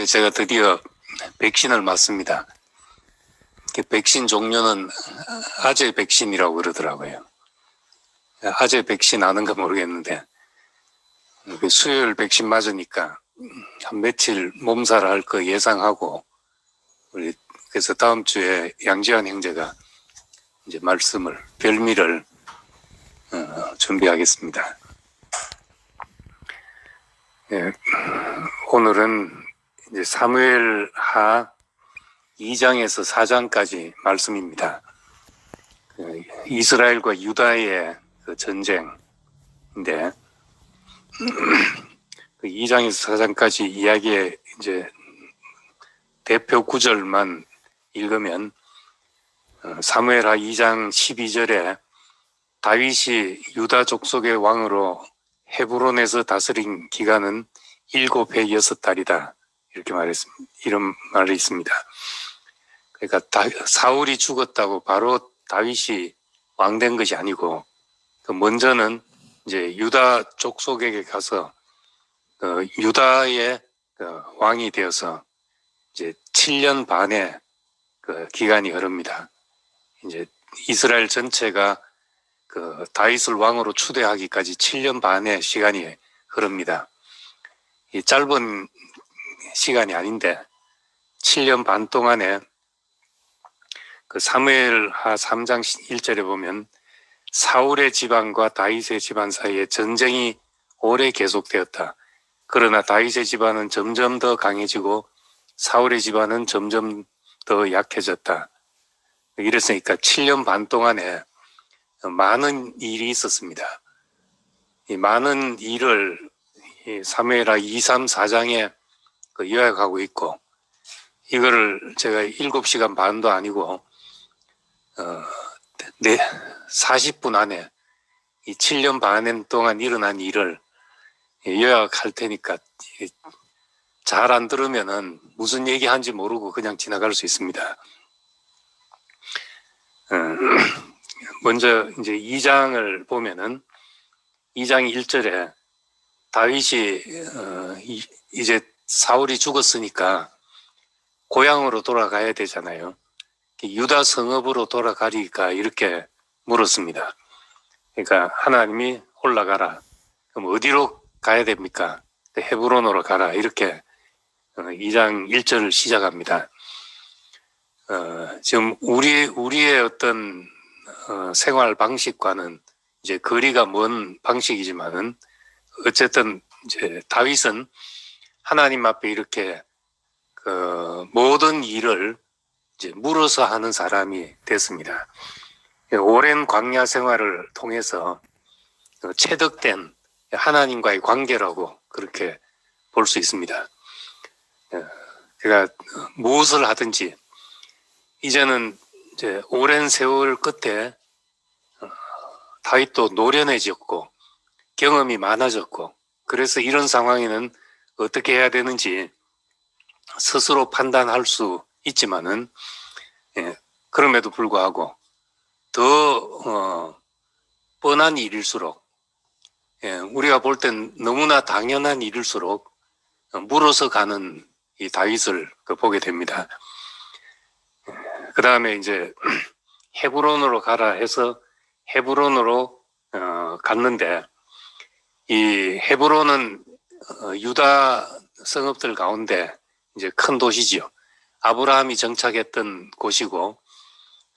제가 드디어 백신을 맞습니다. 백신 종류는 아재 백신이라고 그러더라고요. 아재 백신 아는가 모르겠는데 수요일 백신 맞으니까 한 며칠 몸살을 할 거 예상하고 그래서 다음 주에 양지환 형제가 이제 별미를 준비하겠습니다. 예, 오늘은 이제 사무엘하 2장에서 4장까지 말씀입니다. 이스라엘과 유다의 그 전쟁인데, 그 2장에서 4장까지 이야기의 이제 대표 구절만 읽으면, 사무엘하 2장 12절에 다윗이 유다 족속의 왕으로 헤브론에서 다스린 기간은 7해 6달이다. 이렇게 이런 말이 있습니다. 그러니까 사울이 죽었다고 바로 다윗이 왕된 것이 아니고, 먼저는 이제 유다 족속에게 가서 유다의 왕이 되어서 이제 7년 반의 그 기간이 흐릅니다. 이제 이스라엘 전체가 다윗을 왕으로 추대하기까지 7년 반의 시간이 흐릅니다. 이 짧은 시간이 아닌데 7년 반 동안에 그 사무엘하 3장 1절에 보면 사울의 집안과 다윗의 집안 사이에 전쟁이 오래 계속되었다. 그러나 다윗의 집안은 점점 더 강해지고 사울의 집안은 점점 더 약해졌다. 이랬으니까 7년 반 동안에 많은 일이 있었습니다. 이 많은 일을 사무엘하 2, 3, 4장에 요약하고 있고, 이거를 제가 7시간 반도 아니고 40분 안에 이 7년 반 동안 일어난 일을 요약할 테니까 잘 안 들으면은 무슨 얘기한지 모르고 그냥 지나갈 수 있습니다. 먼저 이제 2장을 보면은 2장 1절에 다윗이 이제 사울이 죽었으니까 고향으로 돌아가야 되잖아요. 유다 성읍으로 돌아가리까 이렇게 물었습니다. 그러니까 하나님이 올라가라. 그럼 어디로 가야 됩니까? 헤브론으로 가라. 이렇게 2장 1절을 시작합니다. 지금 우리의 어떤 생활 방식과는 이제 거리가 먼 방식이지만은 어쨌든 이제 다윗은 하나님 앞에 이렇게 모든 일을 이제 물어서 하는 사람이 됐습니다. 오랜 광야 생활을 통해서 체득된 하나님과의 관계라고 그렇게 볼 수 있습니다. 그러니까 무엇을 하든지 이제는 이제 오랜 세월 끝에 다윗도 노련해졌고 경험이 많아졌고, 그래서 이런 상황에는 어떻게 해야 되는지 스스로 판단할 수 있지만은 그럼에도 불구하고 더 뻔한 일일수록 우리가 볼 땐 너무나 당연한 일일수록 물어서 가는 이 다윗을 보게 됩니다. 그 다음에 이제 헤브론으로 가라 해서 헤브론으로 갔는데, 이 헤브론은 유다 성읍들 가운데 이제 큰 도시지요. 아브라함이 정착했던 곳이고,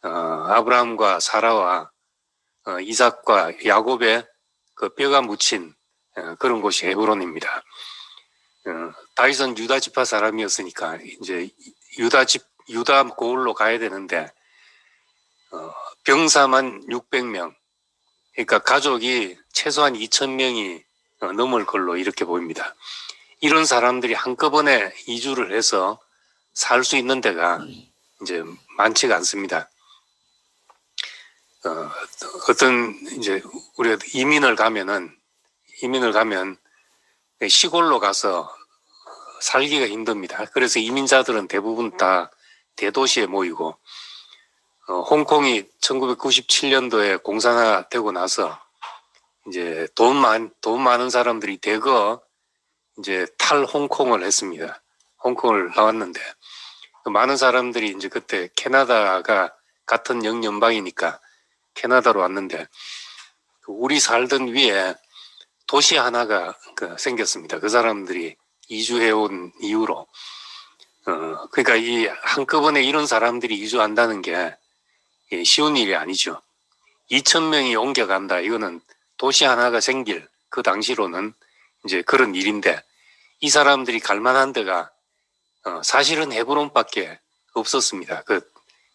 아브라함과 사라와 이삭과 야곱의 그 뼈가 묻힌 그런 곳이 헤브론입니다. 다윗은 유다 지파 사람이었으니까 이제 유다 고을로 가야 되는데 병사만 600명, 그러니까 가족이 최소한 2,000명이 넘을 걸로 이렇게 보입니다. 이런 사람들이 한꺼번에 이주를 해서 살 수 있는 데가 이제 많지가 않습니다. 어떤 이제 우리가 이민을 가면 시골로 가서 살기가 힘듭니다. 그래서 이민자들은 대부분 다 대도시에 모이고, 홍콩이 1997년도에 공산화되고 나서 이제 돈 많은 사람들이 대거 이제 탈홍콩을 했습니다. 홍콩을 나왔는데 많은 사람들이 이제 그때 캐나다가 같은 영연방이니까 캐나다로 왔는데 우리 살던 위에 도시 하나가 생겼습니다. 그 사람들이 이주해 온 이후로. 그러니까 이 한꺼번에 이런 사람들이 이주한다는 게 쉬운 일이 아니죠. 2,000명이 옮겨간다. 이거는 도시 하나가 생길 그 당시로는 이제 그런 일인데 이 사람들이 갈 만한 데가 사실은 헤브론밖에 없었습니다. 그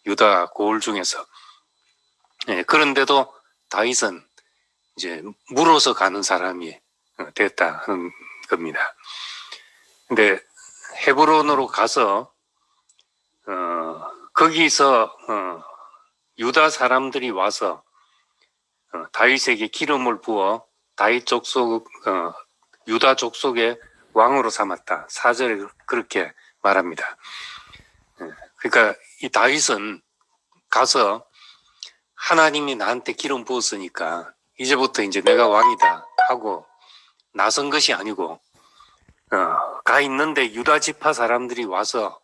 유다 고을 중에서. 그런데도 다윗은 이제 물어서 가는 사람이 됐다 하는 겁니다. 근데 헤브론으로 가서 거기서 유다 사람들이 와서 다윗에게 기름을 부어 다윗 족속 유다 족속의 왕으로 삼았다. 4절에 그렇게 말합니다. 그러니까 이 다윗은 가서 하나님이 나한테 기름 부었으니까 이제부터 이제 내가 왕이다 하고 나선 것이 아니고 가 있는데 유다 지파 사람들이 와서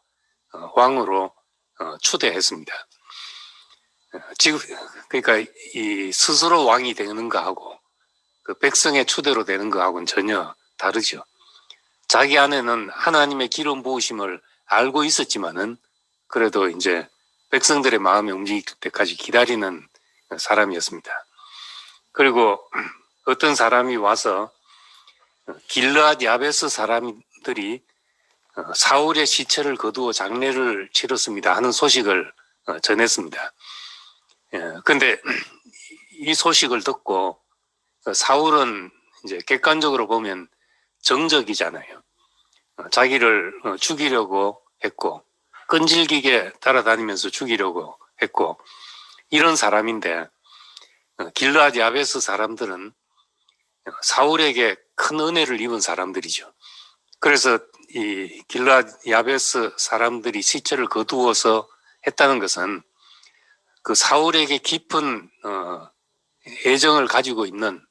왕으로 추대했습니다. 지금 그러니까 이 스스로 왕이 되는 거하고 그 백성의 추대로 되는 거하고는 전혀 다르죠. 자기 안에는 하나님의 기름 부으심을 알고 있었지만은 그래도 이제 백성들의 마음이 움직일 때까지 기다리는 사람이었습니다. 그리고 어떤 사람이 와서 길르앗 야베스 사람들이 사울의 시체를 거두어 장례를 치렀습니다 하는 소식을 전했습니다. 근데 이 소식을 듣고 사울은 이제 객관적으로 보면 정적이잖아요. 자기를 죽이려고 했고 끈질기게 따라다니면서 죽이려고 했고 이런 사람인데 길르앗 야베스 사람들은 사울에게 큰 은혜를 입은 사람들이죠. 그래서 이 길르앗 야베스 사람들이 시체를 거두어서 했다는 것은 그 사울에게 깊은 애정을 가지고 있는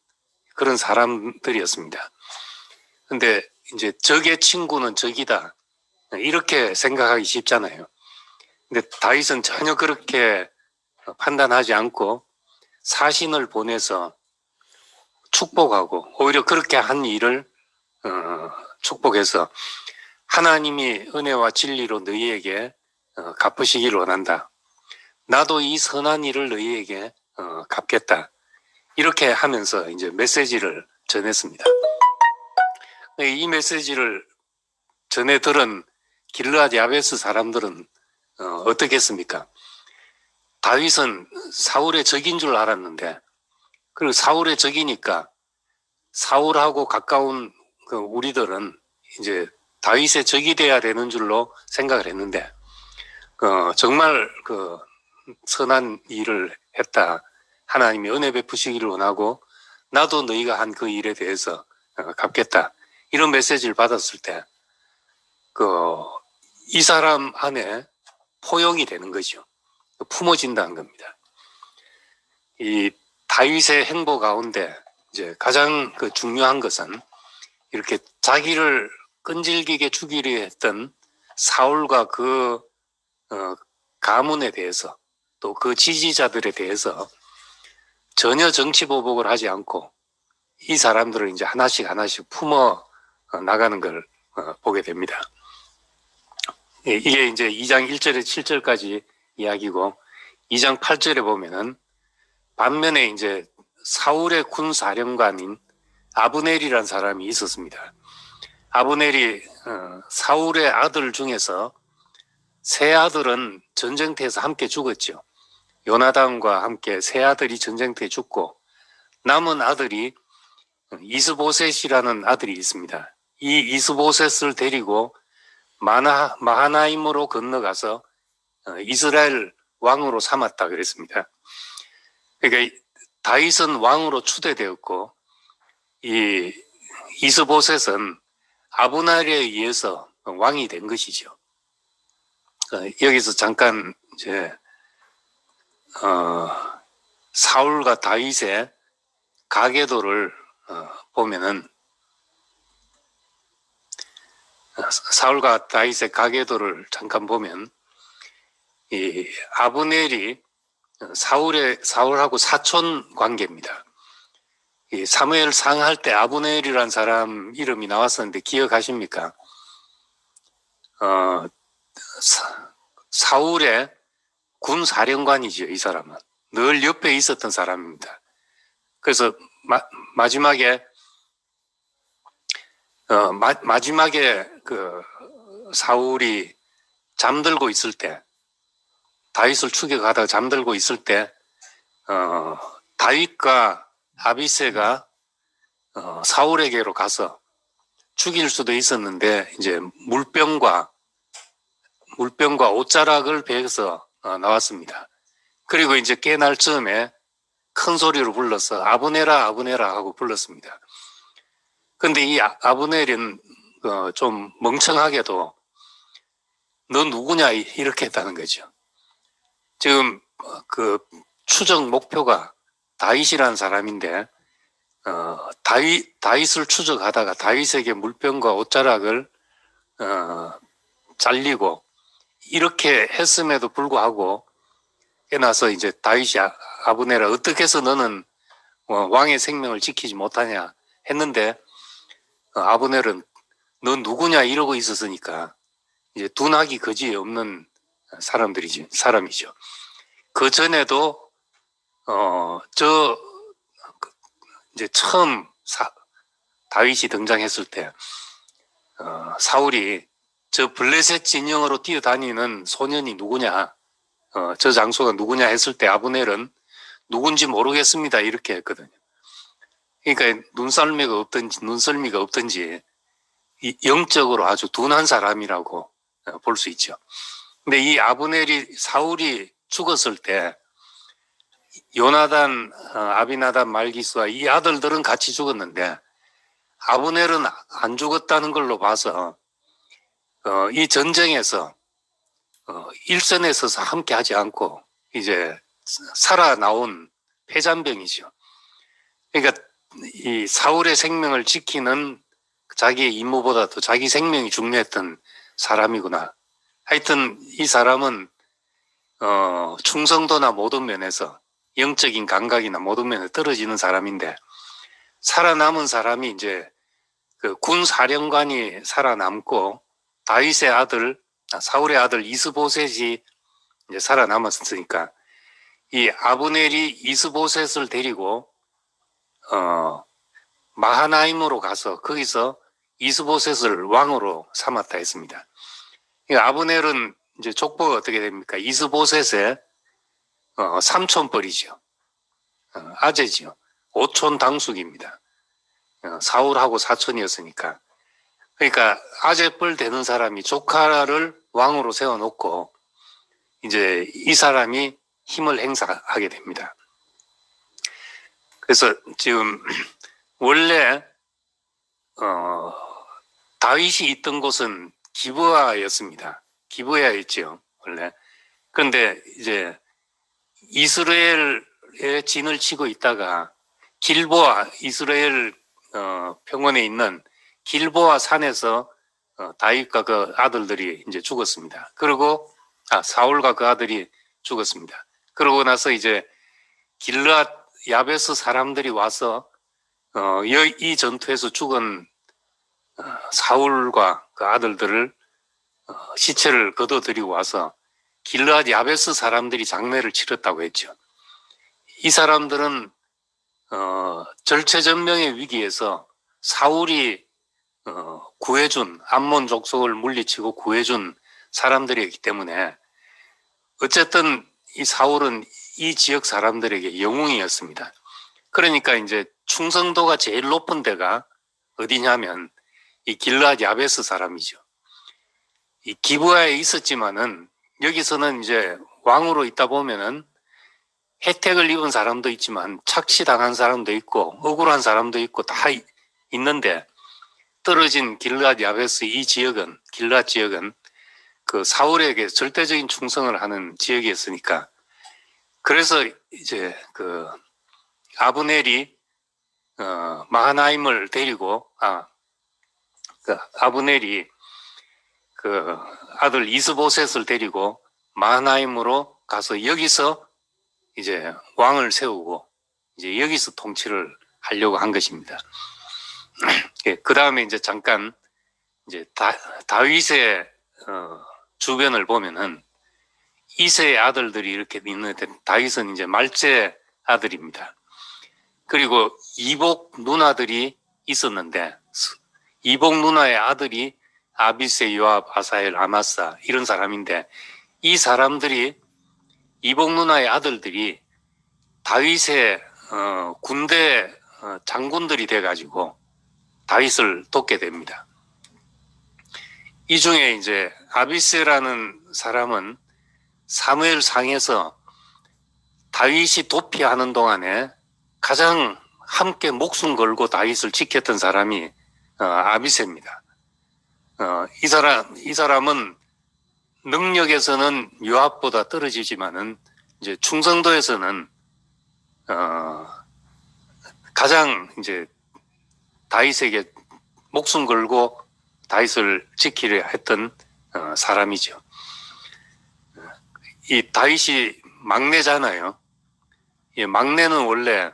그런 사람들이었습니다. 근데 이제 적의 친구는 적이다 이렇게 생각하기 쉽잖아요. 근데 다윗은 전혀 그렇게 판단하지 않고 사신을 보내서 축복하고 오히려 그렇게 한 일을 축복해서 하나님이 은혜와 진리로 너희에게 갚으시기를 원한다. 나도 이 선한 일을 너희에게 갚겠다. 이렇게 하면서 이제 메시지를 전했습니다. 이 메시지를 전해 들은 길르앗 야베스 사람들은 어떻겠습니까? 다윗은 사울의 적인 줄 알았는데 그리고 사울의 적이니까 사울하고 가까운 그 우리들은 이제 다윗의 적이 돼야 되는 줄로 생각을 했는데 정말 그 선한 일을 했다. 하나님이 은혜 베푸시기를 원하고 나도 너희가 한 그 일에 대해서 갚겠다. 이런 메시지를 받았을 때 이 사람 안에 포용이 되는 거죠. 품어진다는 겁니다. 이 다윗의 행보 가운데 이제 가장 중요한 것은 이렇게 자기를 끈질기게 죽이려 했던 사울과 그 가문에 대해서 또 그 지지자들에 대해서 전혀 정치 보복을 하지 않고 이 사람들을 이제 하나씩 품어 나가는 걸 보게 됩니다. 이게 이제 2장 1절에 7절까지 이야기고 2장 8절에 보면은 반면에 이제 사울의 군 사령관인 아브넬이라는 사람이 있었습니다. 아브넬이 사울의 아들 중에서 세 아들은 전쟁터에서 함께 죽었죠. 요나단과 함께 세 아들이 전쟁터에 죽고 남은 아들이 이스보셋이라는 아들이 있습니다. 이 이스보셋을 데리고 마하나임으로 건너가서 이스라엘 왕으로 삼았다 그랬습니다. 그러니까 다윗은 왕으로 추대되었고 이 이스보셋은 아브넬에 의해서 왕이 된 것이죠. 여기서 잠깐 이제 사울과 다윗의 가계도를 보면은 사울과 다윗의 가계도를 잠깐 보면 이 아브넬이 사울하고 사촌 관계입니다. 이 사무엘 상할 때 아브넬이라는 사람 이름이 나왔었는데 기억하십니까? 사울의 군 사령관이죠. 이 사람은 늘 옆에 있었던 사람입니다. 그래서 마지막에 그 사울이 잠들고 있을 때, 다윗을 추격하다가 잠들고 있을 때 다윗과 아비새가 사울에게로 가서 죽일 수도 있었는데 이제 물병과 옷자락을 베어서 나왔습니다. 그리고 이제 깨날 즈음에 큰 소리로 불러서 아브넬아 아브넬아 하고 불렀습니다. 근데 이 아브넬은 좀 멍청하게도 너 누구냐 이렇게 했다는 거죠. 지금 그 추적 목표가 다윗이라는 사람인데 다윗을 추적하다가 다윗에게 물병과 옷자락을 잘리고 이렇게 했음에도 불구하고 깨나서 이제 다윗이 아브넬아 어떻게 해서 너는 왕의 생명을 지키지 못하냐 했는데 아브넬은 너 누구냐 이러고 있었으니까 이제 둔하기 거지 없는 사람이죠. 그 전에도 이제 처음 다윗이 등장했을 때 사울이 저 블레셋 진영으로 뛰어다니는 소년이 누구냐, 저 장소가 누구냐 했을 때 아브넬은 누군지 모르겠습니다 이렇게 했거든요. 그러니까 눈썰미가 없든지 영적으로 아주 둔한 사람이라고 볼 수 있죠. 근데 이 사울이 죽었을 때 요나단, 아비나답, 말기스와 이 아들들은 같이 죽었는데 아브넬은 안 죽었다는 걸로 봐서 이 전쟁에서 일선에 서서 함께 하지 않고 이제 살아나온 패잔병이죠. 그러니까 이 사울의 생명을 지키는 자기의 임무보다도 자기 생명이 중요했던 사람이구나. 하여튼 이 사람은 충성도나 모든 면에서 영적인 감각이나 모든 면에 떨어지는 사람인데 살아남은 사람이 이제 그 군 사령관이 살아남고 다윗의 아들, 사울의 아들 이스보셋이 이제 살아남았으니까 이 아브넬이 이스보셋을 데리고 마하나임으로 가서 거기서 이스보셋을 왕으로 삼았다 했습니다. 그러니까 아브넬은 이제 족보가 어떻게 됩니까? 이스보셋의 삼촌뻘이죠. 아재지요. 오촌 당숙입니다. 사울하고 사촌이었으니까. 그러니까 아재뻘 되는 사람이 조카를 왕으로 세워놓고 이제 이 사람이 힘을 행사하게 됩니다. 그래서 지금 원래 다윗이 있던 곳은 기브아였습니다. 기브아였죠 원래. 그런데 이제 이스라엘의 진을 치고 있다가 길보아, 이스라엘 평원에 있는 길보아 산에서 다윗과 그 아들들이 이제 죽었습니다. 그리고 사울과 그 아들이 죽었습니다. 그러고 나서 이제 길르앗 야베스 사람들이 와서 이 전투에서 죽은 사울과 그 아들들을 시체를 거둬들이고 와서 길르앗 야베스 사람들이 장례를 치렀다고 했죠. 이 사람들은 절체절명의 위기에서 사울이 구해준 암몬 족속을 물리치고 구해준 사람들이기 때문에 어쨌든 이 사울은 이 지역 사람들에게 영웅이었습니다. 그러니까 이제 충성도가 제일 높은 데가 어디냐면 이 길르앗 야베스 사람이죠. 이 기브아에 있었지만은 여기서는 이제 왕으로 있다 보면은 혜택을 입은 사람도 있지만 착취당한 사람도 있고 억울한 사람도 있고 다 있는데 떨어진 길르앗 야베스 이 지역은 길르앗 지역은 그 사울에게 절대적인 충성을 하는 지역이었으니까 그래서 이제 그 아브넬이 마하나임을 데리고 아브넬이 그 아들 이스보셋을 데리고 마하나임으로 가서 여기서 이제 왕을 세우고 이제 여기서 통치를 하려고 한 것입니다. 그 다음에 이제 잠깐 이제 다윗의 주변을 보면은 이세의 아들들이 이렇게 있는데 다윗은 이제 말째 아들입니다. 그리고 이복 누나들이 있었는데 이복 누나의 아들이 아비세, 요압, 아사엘, 아마사 이런 사람인데 이 사람들이 이복 누나의 아들들이 다윗의 군대 장군들이 돼가지고 다윗을 돕게 됩니다. 이 중에 이제 아비세라는 사람은 사무엘 상에서 다윗이 도피하는 동안에 가장 함께 목숨 걸고 다윗을 지켰던 사람이 아비세입니다. 이 사람은 능력에서는 요압보다 떨어지지만은 이제 충성도에서는 가장 이제 다윗에게 목숨 걸고 다윗을 지키려 했던 사람이죠. 이 다윗이 막내잖아요. 이 막내는 원래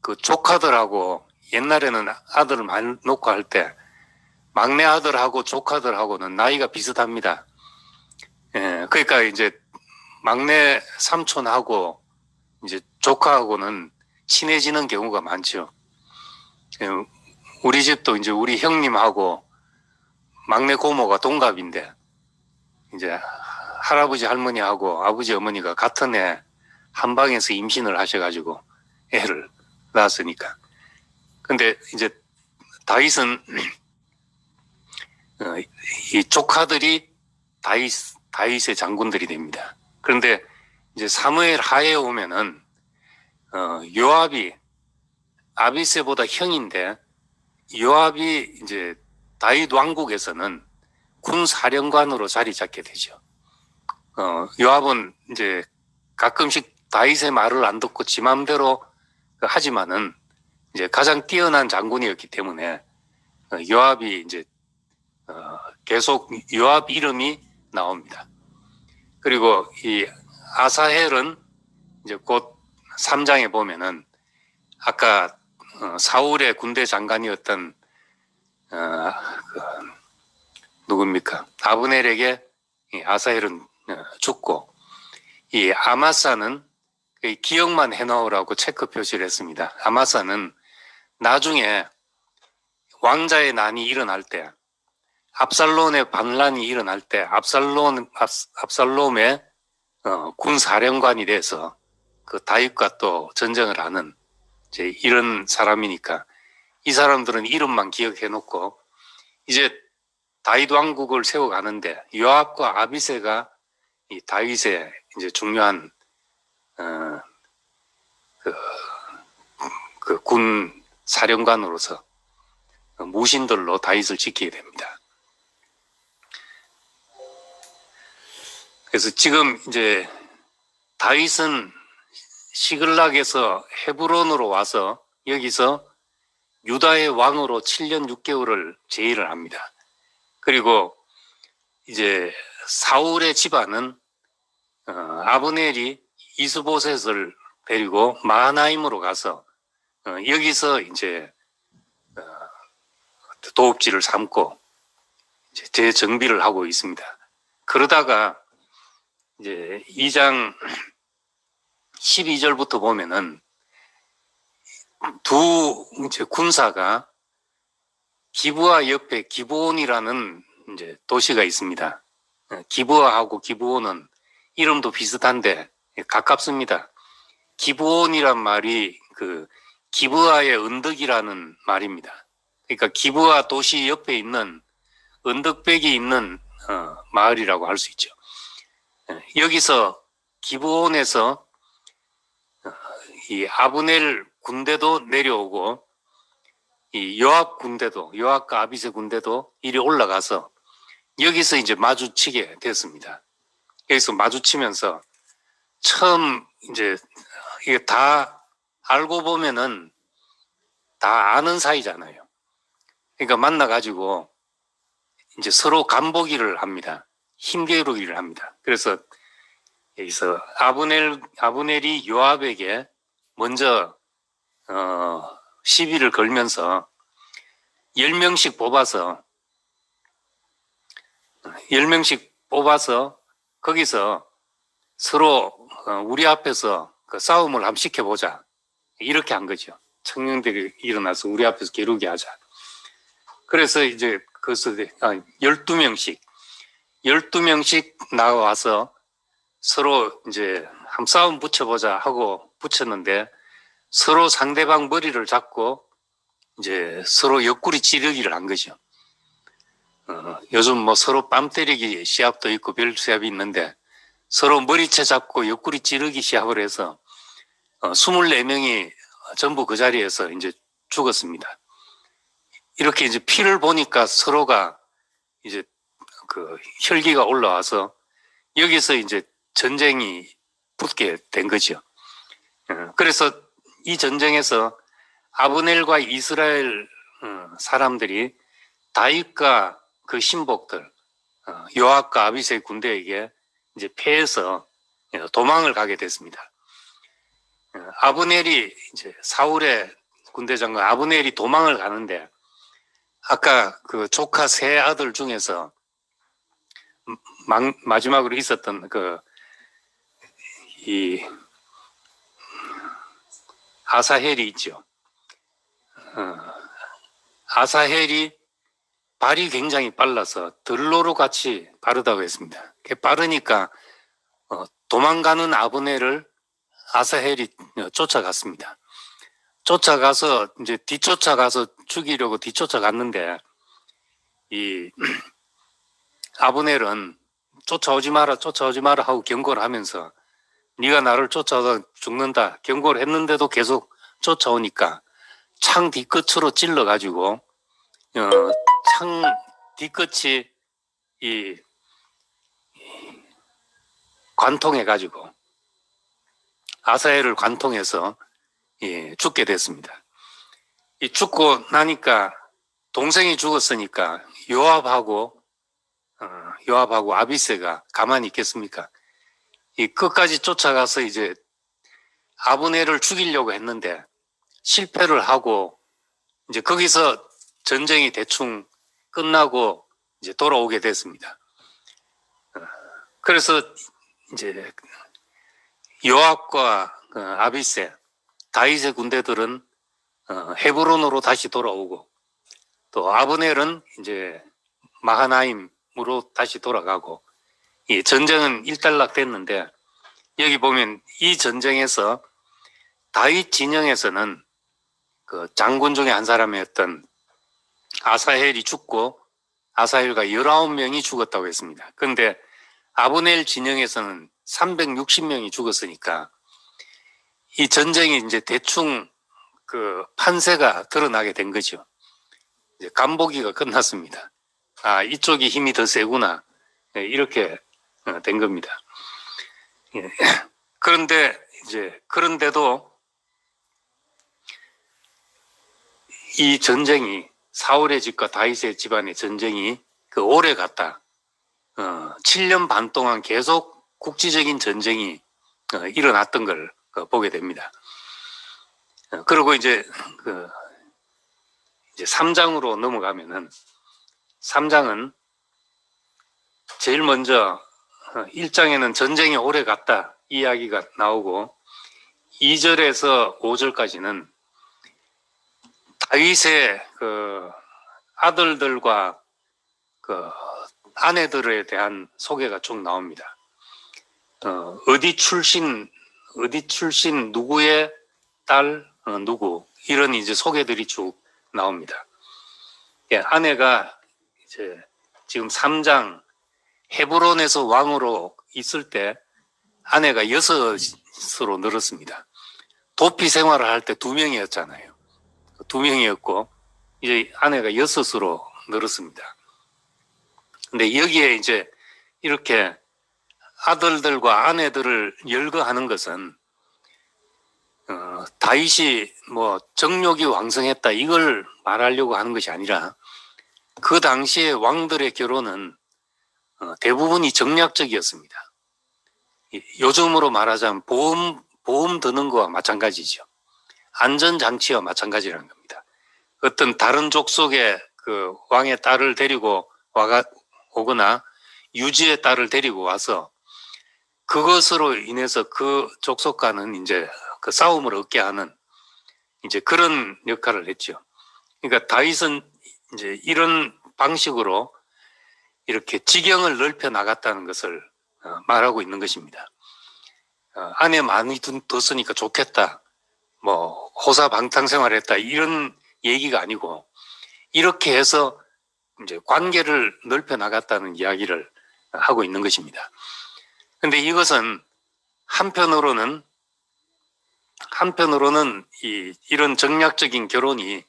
그 조카들하고 옛날에는 아들을 많이 놓고 할 때 막내 아들하고 조카들하고는 나이가 비슷합니다. 예, 그러니까 이제 막내 삼촌하고 이제 조카하고는 친해지는 경우가 많죠. 예, 우리 집도 이제 우리 형님하고 막내 고모가 동갑인데 이제 할아버지 할머니하고 아버지 어머니가 같은 해 한 방에서 임신을 하셔가지고 애를 낳았으니까. 근데 이제 다윗은 이 조카들이 다윗의 장군들이 됩니다. 그런데 이제 사무엘 하에 오면은 요압이 아비새보다 형인데 요압이 이제 다윗 왕국에서는 군 사령관으로 자리 잡게 되죠. 요압은 이제 가끔씩 다윗의 말을 안 듣고 지 맘대로 하지만은 이제 가장 뛰어난 장군이었기 때문에 요압이 이제 계속 요압 이름이 나옵니다. 그리고 이 아사헬은 이제 곧 3장에 보면은 아까 사울의 군대 장관이었던 누굽니까? 아브넬에게 이 아사헬은 죽고 이 아마사는 기억만 해놓으라고 체크 표시를 했습니다. 아마사는 나중에 왕자의 난이 일어날 때 압살롬의 반란이 일어날 때 압살롬의 군 사령관이 돼서 그 다윗과 또 전쟁을 하는 이제 이런 사람이니까 이 사람들은 이름만 기억해 놓고 이제 다윗 왕국을 세워가는데 요압과 아비새가 이 다윗의 이제 중요한 그 군 사령관으로서 무신들로 다윗을 지키게 됩니다. 그래서 지금 이제 다윗은 시글락에서 헤브론으로 와서 여기서 유다의 왕으로 7년 6개월을 재일을 합니다. 그리고 이제 사울의 집안은 아브넬이 이스보셋을 데리고 마하나임으로 가서 여기서 이제 도읍지를 삼고 이제 재정비를 하고 있습니다. 그러다가 이제 2장 12절부터 보면은 두 이제 군사가 기브아 옆에 기브온이라는 이제 도시가 있습니다. 기브아하고 기브온은 이름도 비슷한데 가깝습니다. 기브온이란 말이 그 기브아의 언덕이라는 말입니다. 그러니까 기브아 도시 옆에 있는 언덕백이 있는 마을이라고 할 수 있죠. 여기서 기브온에서 이 아브넬 군대도 내려오고 이 요압 군대도 요압과 아비새 군대도 이리 올라가서 여기서 이제 마주치게 됐습니다. 여기서 마주치면서 처음 이제 이게 다 알고 보면은 다 아는 사이잖아요. 그러니까 만나가지고 이제 서로 간보기를 합니다. 힘겨루기를 합니다. 그래서 여기서 아브넬이 요압에게 먼저 시비를 걸면서 10명씩 뽑아서 거기서 서로 우리 앞에서 그 싸움을 한번 시켜보자. 이렇게 한 거죠. 청년들이 일어나서 우리 앞에서 겨루기 하자. 그래서 이제 그것을 12명씩 나와서 서로 이제 한 싸움 붙여보자 하고 붙였는데 서로 상대방 머리를 잡고 이제 서로 옆구리 찌르기를 한 거죠. 요즘 뭐 서로 뺨 때리기 시합도 있고 별 시합이 있는데 서로 머리채 잡고 옆구리 찌르기 시합을 해서 24명이 전부 그 자리에서 이제 죽었습니다. 이렇게 이제 피를 보니까 서로가 이제 그 혈기가 올라와서 여기서 이제 전쟁이 붙게 된 거죠. 그래서 이 전쟁에서 아브넬과 이스라엘 사람들이 다윗과 그 신복들 요압과 아비새의 군대에게 이제 패해서 도망을 가게 됐습니다. 아브넬이 이제 사울의 군대 장관 아브넬이 도망을 가는데 아까 그 조카 세 아들 중에서 마지막으로 있었던 이 아사헬이 있죠. 아사헬이 발이 굉장히 빨라서 들로로 같이 빠르다고 했습니다. 빠르니까 도망가는 아브넬을 아사헬이 쫓아갔습니다. 쫓아가서 이제 뒤쫓아가서 죽이려고 뒤쫓아갔는데 이 아브넬은 쫓아오지 마라 하고 경고를 하면서 네가 나를 쫓아서 죽는다 경고를 했는데도 계속 쫓아오니까 창 뒤끝으로 찔러가지고 창 뒤끝이 이 관통해가지고 아사헬을 관통해서 죽게 됐습니다. 이 죽고 나니까 동생이 죽었으니까 요압하고 아비새가 가만히 있겠습니까? 이 끝까지 쫓아가서 이제 아브넬을 죽이려고 했는데 실패를 하고 이제 거기서 전쟁이 대충 끝나고 이제 돌아오게 됐습니다. 그래서 이제 요압과 아비새 다윗의 군대들은 헤브론으로 다시 돌아오고 또 아브넬은 이제 마하나임으로 다시 돌아가고 이 전쟁은 일단락됐는데 여기 보면 이 전쟁에서 다윗 진영에서는 그 장군 중에 한 사람이었던 아사헬이 죽고 아사헬과 19명이 죽었다고 했습니다. 그런데 아브넬 진영에서는 360명이 죽었으니까 이 전쟁이 이제 대충 그 판세가 드러나게 된 거죠. 이제 간보기가 끝났습니다. 아, 이쪽이 힘이 더 세구나. 이렇게 된 겁니다. 그런데도 이 전쟁이 사울의 집과 다윗의 집안의 전쟁이 오래 갔다. 7년 반 동안 계속 국지적인 전쟁이 일어났던 걸 보게 됩니다. 그리고 이제 3장으로 넘어가면은 3장은 제일 먼저 1장에는 전쟁이 오래 갔다 이야기가 나오고 2절에서 5절까지는 다윗의 그 아들들과 그 아내들에 대한 소개가 쭉 나옵니다. 어디 출신 누구의 딸 누구 이런 이제 소개들이 쭉 나옵니다. 예, 아내가 이제 지금 3장 헤브론에서 왕으로 있을 때 아내가 6으로 늘었습니다. 도피 생활을 할 때 2명이었잖아요. 2명이었고 이제 아내가 6으로 늘었습니다. 근데 여기에 이제 이렇게 아들들과 아내들을 열거하는 것은 다윗이 뭐 정욕이 왕성했다 이걸 말하려고 하는 것이 아니라 그 당시에 왕들의 결혼은 대부분이 정략적이었습니다. 요즘으로 말하자면 보험 드는 거와 마찬가지죠. 안전장치와 마찬가지라는 겁니다. 어떤 다른 족속의 그 왕의 딸을 데리고 오거나 유지의 딸을 데리고 와서 그것으로 인해서 그 족속과는 이제 그 싸움을 얻게 하는 이제 그런 역할을 했죠. 그러니까 다윗은 이제 이런 방식으로 이렇게 지경을 넓혀 나갔다는 것을 말하고 있는 것입니다. 아내 많이 뒀으니까 좋겠다. 뭐 호사방탕생활했다 이런 얘기가 아니고 이렇게 해서 이제 관계를 넓혀 나갔다는 이야기를 하고 있는 것입니다. 그런데 이것은 한편으로는 이런 정략적인 결혼이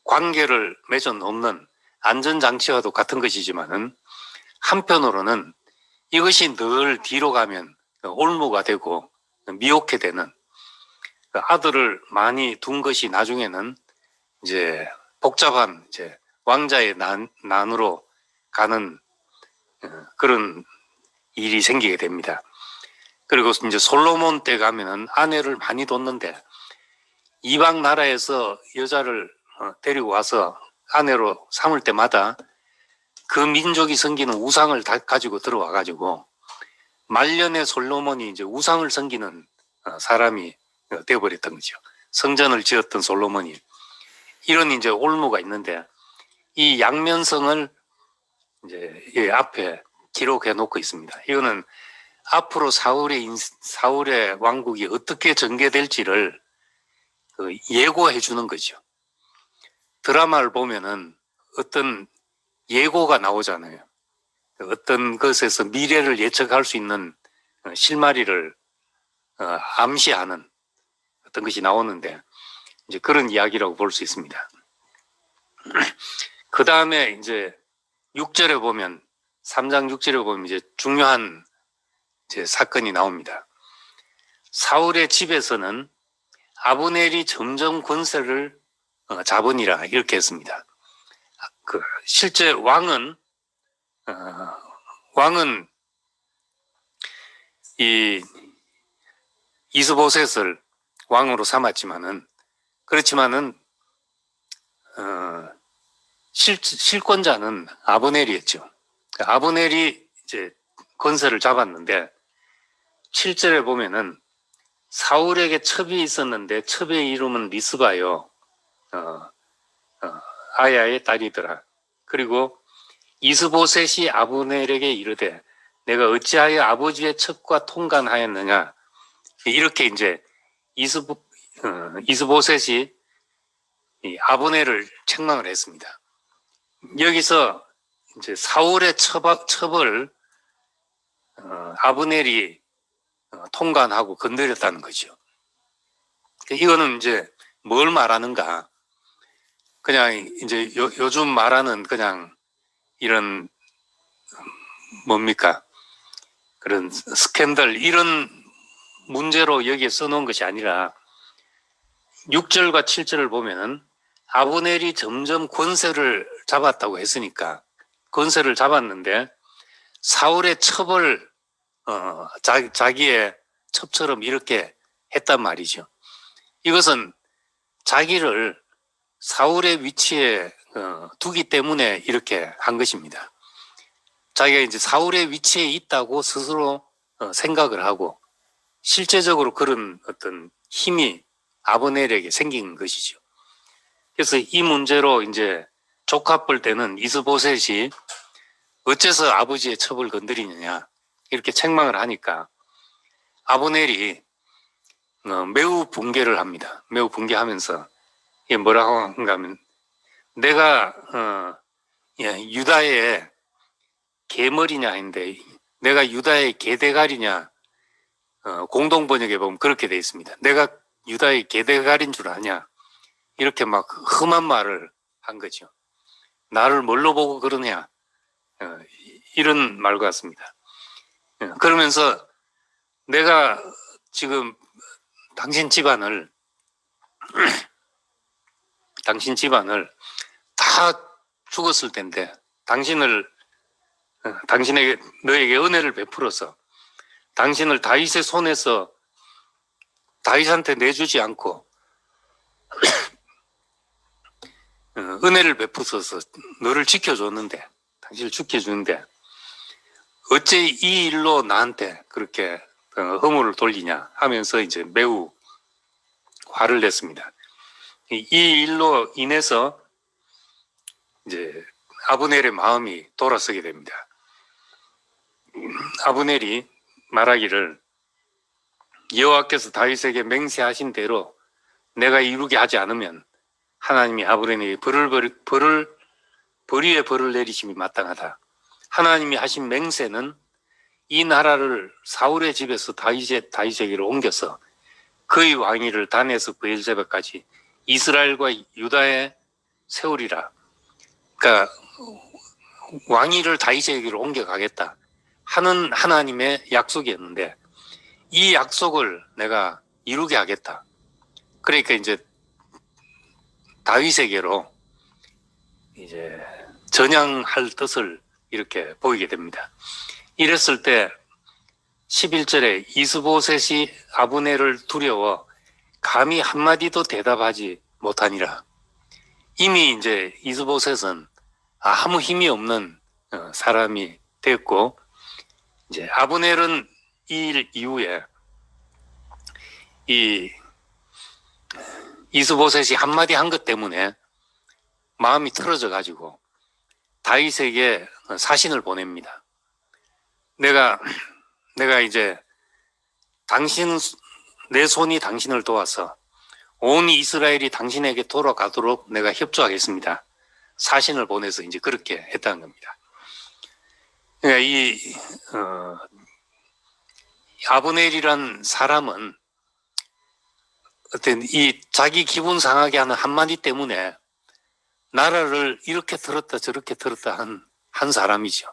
관계를 맺어 놓는 안전장치와도 같은 것이지만은 한편으로는 이것이 늘 뒤로 가면 올무가 되고 미혹게 되는 아들을 많이 둔 것이 나중에는 이제 복잡한 이제 왕자의 난으로 가는 그런 일이 생기게 됩니다. 그리고 이제 솔로몬 때 가면은 아내를 많이 뒀는데 이방 나라에서 여자를 데리고 와서 아내로 삼을 때마다 그 민족이 섬기는 우상을 다 가지고 들어와 가지고 말년에 솔로몬이 이제 우상을 섬기는 사람이 되어버렸던 거죠. 성전을 지었던 솔로몬이 이런 이제 올무가 있는데 이 양면성을 이제 앞에 기록해 놓고 있습니다. 이거는 앞으로 사울의 왕국이 어떻게 전개될지를 예고해 주는 거죠. 드라마를 보면은 어떤 예고가 나오잖아요. 어떤 것에서 미래를 예측할 수 있는 실마리를 암시하는 어떤 것이 나오는데 이제 그런 이야기라고 볼 수 있습니다. 그 다음에 이제 6절에 보면 3장 6절에 보면 이제 중요한 이제 사건이 나옵니다. 사울의 집에서는 아브넬이 점점 권세를 잡으니라 이렇게 했습니다. 실제 왕은 이 이스보셋을 왕으로 삼았지만은 그렇지만은 실권자는 아브넬이었죠. 아브넬이 이제 권세를 잡았는데 7절에 보면은 사울에게 첩이 있었는데 첩의 이름은 미스바요. 아야의 딸이더라. 그리고 이스보셋이 아브넬에게 이르되 내가 어찌하여 아버지의 첩과 통간하였느냐. 이렇게 이제 이스보셋이 아브넬을 책망을 했습니다. 여기서 이제 사울의 첩을 아브넬이 통간하고 건드렸다는 거죠. 이거는 이제 뭘 말하는가? 그냥 이제 요즘 말하는 그냥 이런 뭡니까? 그런 스캔들 이런 문제로 여기에 써놓은 것이 아니라 6절과 7절을 보면은 아브넬이 점점 권세를 잡았다고 했으니까 권세를 잡았는데 사울의 첩을 자기의 첩처럼 이렇게 했단 말이죠. 이것은 자기를 사울의 위치에 두기 때문에 이렇게 한 것입니다. 자기가 이제 사울의 위치에 있다고 스스로 생각을 하고 실제적으로 그런 어떤 힘이 아브넬에게 생긴 것이죠. 그래서 이 문제로 이제 족합볼 때는 이스보셋이 어째서 아버지의 첩을 건드리느냐 이렇게 책망을 하니까 아브넬이 매우 분개를 합니다. 매우 분개하면서 이게 뭐라고 하는가 하면 내가 유다의 개머리냐 했는데 내가 유다의 개대가리냐 공동 번역에 보면 그렇게 돼 있습니다. 내가 유다의 개대가리인 줄 아냐 이렇게 막 험한 말을 한 거죠. 나를 뭘로 보고 그러냐 이런 말 같습니다. 그러면서 내가 지금 당신 집안을 다 죽었을 텐데 너에게 은혜를 베풀어서 당신을 다윗의 손에서 다윗한테 내주지 않고 은혜를 베푸셔서 너를 지켜줬는데, 당신을 지켜주는데 어째 이 일로 나한테 그렇게 허물을 돌리냐 하면서 이제 매우 화를 냈습니다. 이 일로 인해서 이제 아브넬의 마음이 돌아서게 됩니다. 아브넬이 말하기를 여호와께서 다윗에게 맹세하신 대로 내가 이루게 하지 않으면 하나님이 아브넬에게 벌 위에 벌을 내리심이 마땅하다. 하나님이 하신 맹세는 이 나라를 사울의 집에서 다윗에게로 옮겨서 그의 왕위를 단에서 브엘세바까지 이스라엘과 유다에 세우리라. 그러니까 왕위를 다윗에게로 옮겨가겠다 하는 하나님의 약속이었는데 이 약속을 내가 이루게 하겠다. 그러니까 이제 다윗에게로 이제 전향할 뜻을 이렇게 보이게 됩니다. 이랬을 때 11절에 이스보셋이 아브넬을 두려워 감히 한마디도 대답하지 못하니라. 이미 이제 이스보셋은 아무 힘이 없는 사람이 됐고, 이제 아브넬은 이 일 이후에 이 이스보셋이 한마디 한 것 때문에 마음이 틀어져 가지고 다윗에게 사신을 보냅니다. 내가 이제 내 손이 당신을 도와서 온 이스라엘이 당신에게 돌아가도록 내가 협조하겠습니다. 사신을 보내서 이제 그렇게 했다는 겁니다. 그러니까 아브넬이란 사람은 어떤 자기 기분 상하게 하는 한마디 때문에 나라를 이렇게 들었다 저렇게 들었다 한 사람이죠.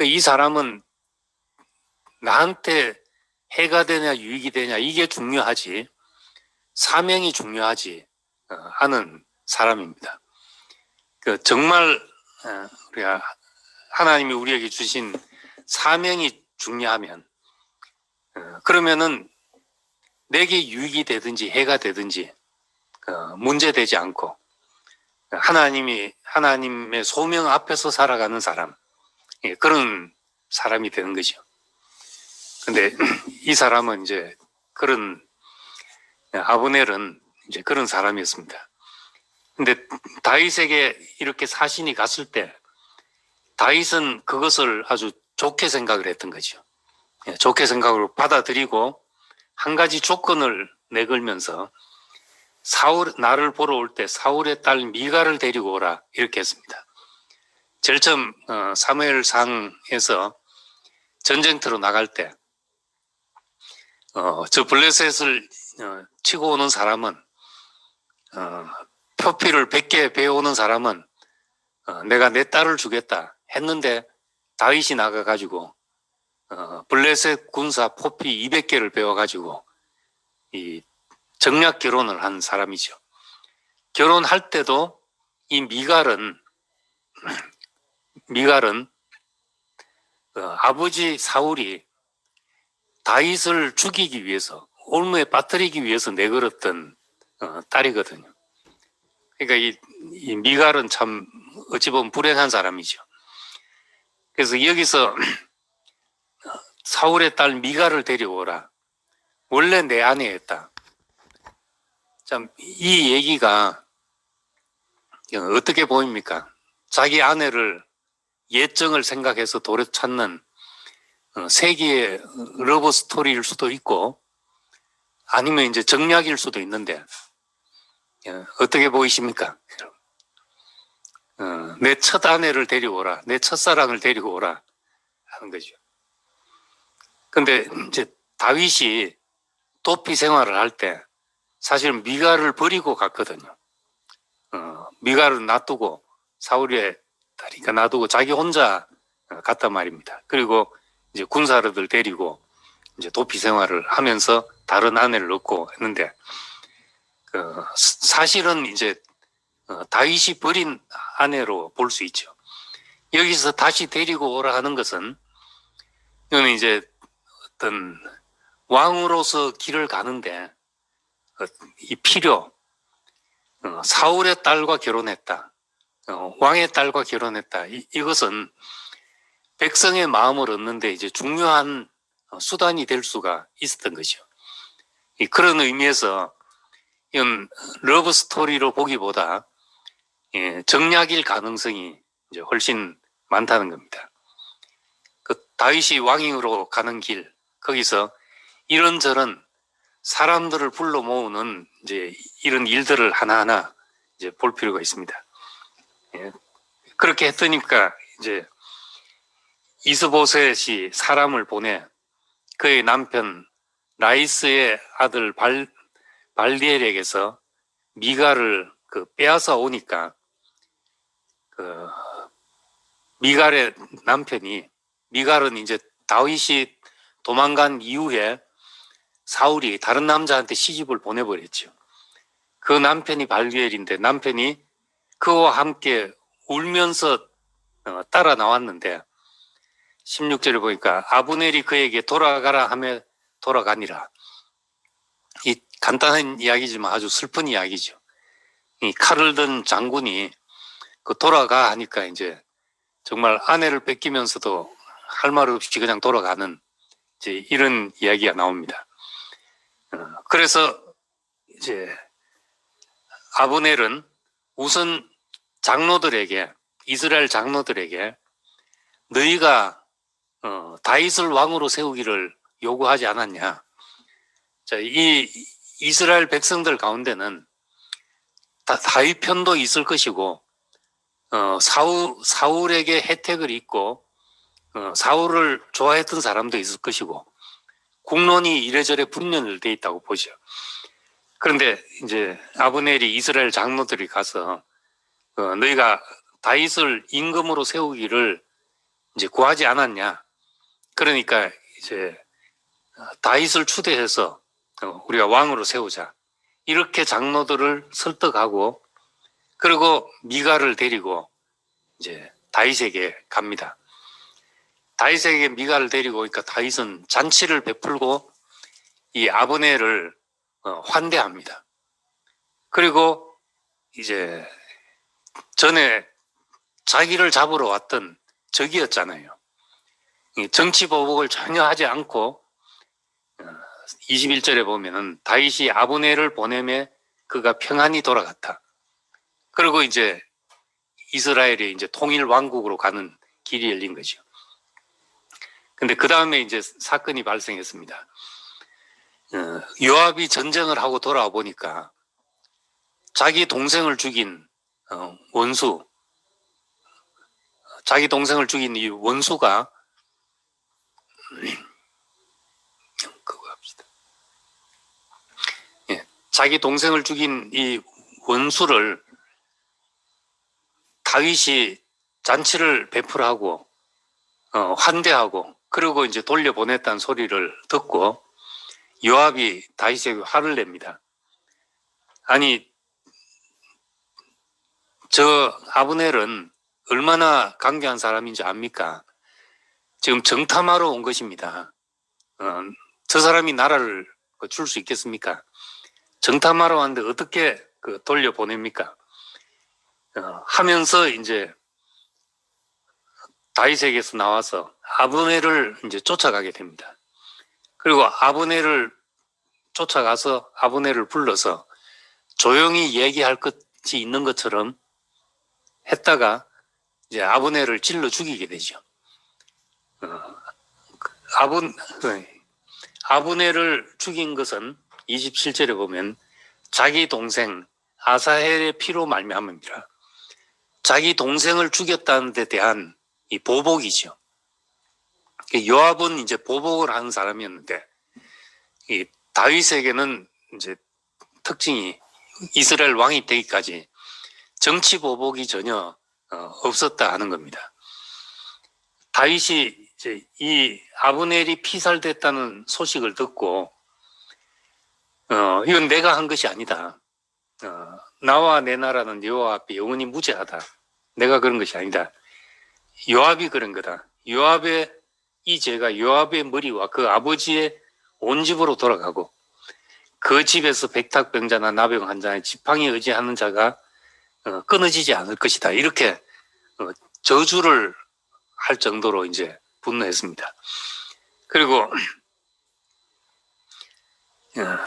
이 사람은 나한테 해가 되냐 유익이 되냐 이게 중요하지 사명이 중요하지 않은 사람입니다. 정말 우리가 하나님이 우리에게 주신 사명이 중요하면 그러면은 내게 유익이 되든지 해가 되든지 문제되지 않고 하나님의 소명 앞에서 살아가는 사람, 그런 사람이 되는 거죠. 근데 이 사람은 이제 아브넬은 이제 그런 사람이었습니다. 근데 다윗에게 이렇게 사신이 갔을 때 다윗은 그것을 아주 좋게 생각을 했던 거죠. 좋게 생각을 받아들이고 한 가지 조건을 내걸면서 나를 보러 올 때 사울의 딸 미가를 데리고 오라 이렇게 했습니다. 제일 처음 사무엘상에서 전쟁터로 나갈 때 저 블레셋을 치고 오는 사람은 표피를 100개 베어오는 사람은 내가 내 딸을 주겠다 했는데 다윗이 나가가지고 블레셋 군사 포피 200개를 베어가지고 이 정략 결혼을 한 사람이죠. 결혼할 때도 이 미갈은 아버지 사울이 다윗을 죽이기 위해서 올무에 빠뜨리기 위해서 내걸었던 딸이거든요. 그러니까 이 미갈은 참 어찌 보면 불행한 사람이죠. 그래서 여기서 사울의 딸 미갈을 데려오라. 원래 내 아내였다. 참 이 얘기가 어떻게 보입니까? 자기 아내를 예정을 생각해서 도려찾는 세기의 러브 스토리일 수도 있고 아니면 이제 정략일 수도 있는데 어떻게 보이십니까? 내 첫 아내를 데리고오라, 내 첫사랑을 데리고오라 하는 거죠. 근데 이제 다윗이 도피 생활을 할 때 사실 미갈을 버리고 갔거든요. 미갈을 놔두고 사울의 딸이니까 놔두고 자기 혼자 갔단 말입니다. 그리고 이제 군사들을 데리고 이제 도피 생활을 하면서 다른 아내를 얻고 했는데 사실은 이제 다윗이 버린 아내로 볼 수 있죠. 여기서 다시 데리고 오라 하는 것은 이거는 이제 어떤 왕으로서 길을 가는데 이 필요, 사울의 딸과 결혼했다, 왕의 딸과 결혼했다. 이것은 백성의 마음을 얻는데 이제 중요한 수단이 될 수가 있었던 거죠. 그런 의미에서 이건 러브 스토리로 보기보다 정략일 가능성이 이제 훨씬 많다는 겁니다. 그 다윗이 왕위로 가는 길, 거기서 이런저런 사람들을 불러 모으는 이제 이런 일들을 하나하나 이제 볼 필요가 있습니다. 그렇게 했더니까 이제 이스보셋이 사람을 보내 그의 남편 라이스의 아들 발디엘에게서 미갈을 빼앗아 오니까 미갈의 남편이, 미갈은 이제 다윗이 도망간 이후에 사울이 다른 남자한테 시집을 보내버렸죠. 그 남편이 발디엘인데 남편이 그와 함께 울면서 따라 나왔는데 16절에 보니까 아브넬이 그에게 돌아가라 하며 돌아가니라. 이 간단한 이야기지만 아주 슬픈 이야기죠. 이 칼을 든 장군이 돌아가 하니까 이제 정말 아내를 뺏기면서도 할 말 없이 그냥 돌아가는 이제 이런 이야기가 나옵니다. 그래서 이제 아브넬은 우선 장로들에게, 이스라엘 장로들에게 너희가 다윗을 왕으로 세우기를 요구하지 않았냐. 자, 이 이스라엘 백성들 가운데는 다윗 편도 있을 것이고 사울에게 혜택을 입고 사울을 좋아했던 사람도 있을 것이고 국론이 이래저래 분열돼 있다고 보죠. 그런데 이제 아브넬이 이스라엘 장로들이 가서 너희가 다윗을 임금으로 세우기를 이제 구하지 않았냐. 그러니까 이제 다윗을 추대해서 우리가 왕으로 세우자. 이렇게 장로들을 설득하고 그리고 미갈을 데리고 이제 다윗에게 갑니다. 다윗에게 미갈을 데리고 오니까 다윗은 잔치를 베풀고 이 아브넬을 환대합니다. 그리고 이제 전에 자기를 잡으러 왔던 적이었잖아요. 정치 보복을 전혀 하지 않고 21절에 보면은 다윗이 아브넬을 보내매 그가 평안히 돌아갔다. 그리고 이제 이스라엘이 이제 통일 왕국으로 가는 길이 열린 거죠. 근데 그 다음에 이제 사건이 발생했습니다. 요압이 전쟁을 하고 돌아와 보니까 자기 동생을 죽인 원수, 자기 동생을 죽인 이 원수가 그거 합시다. 자기 동생을 죽인 이 원수를 다윗이 잔치를 베풀하고 환대하고 그리고 이제 돌려보냈다는 소리를 듣고 요압이 다윗에게 화를 냅니다. 아니, 저 아브넬은 얼마나 강경한 사람인지 압니까? 지금 정탐하러 온 것입니다. 저 사람이 나라를 줄 수 있겠습니까? 정탐하러 왔는데 어떻게 돌려보냅니까? 하면서 이제 다윗에게서 나와서 아브넬을 이제 쫓아가게 됩니다. 그리고 아브넬을 쫓아가서 아브넬을 불러서 조용히 얘기할 것이 있는 것처럼 했다가 이제 아브넬을 찔러 죽이게 되죠. 아브넬을 죽인 것은 27절에 보면 자기 동생 아사헬의 피로 말미암습니다. 자기 동생을 죽였다는 데 대한 이 보복이죠. 요압은 이제 보복을 하는 사람이었는데 이 다윗에게는 이제 특징이 이스라엘 왕이 되기까지 정치 보복이 전혀 없었다 하는 겁니다. 다윗이 이제 이 아브넬이 피살됐다는 소식을 듣고 이건 내가 한 것이 아니다. 나와 내 나라는 여호와 앞에 영원히 무죄하다. 내가 그런 것이 아니다. 요압이 그런 거다. 요압의 이 죄가 요압의 머리와 그 아버지의 온 집으로 돌아가고 그 집에서 백탁병자나 나병 환자의 지팡이 의지하는 자가 끊어지지 않을 것이다. 이렇게 저주를 할 정도로 이제 분노했습니다. 그리고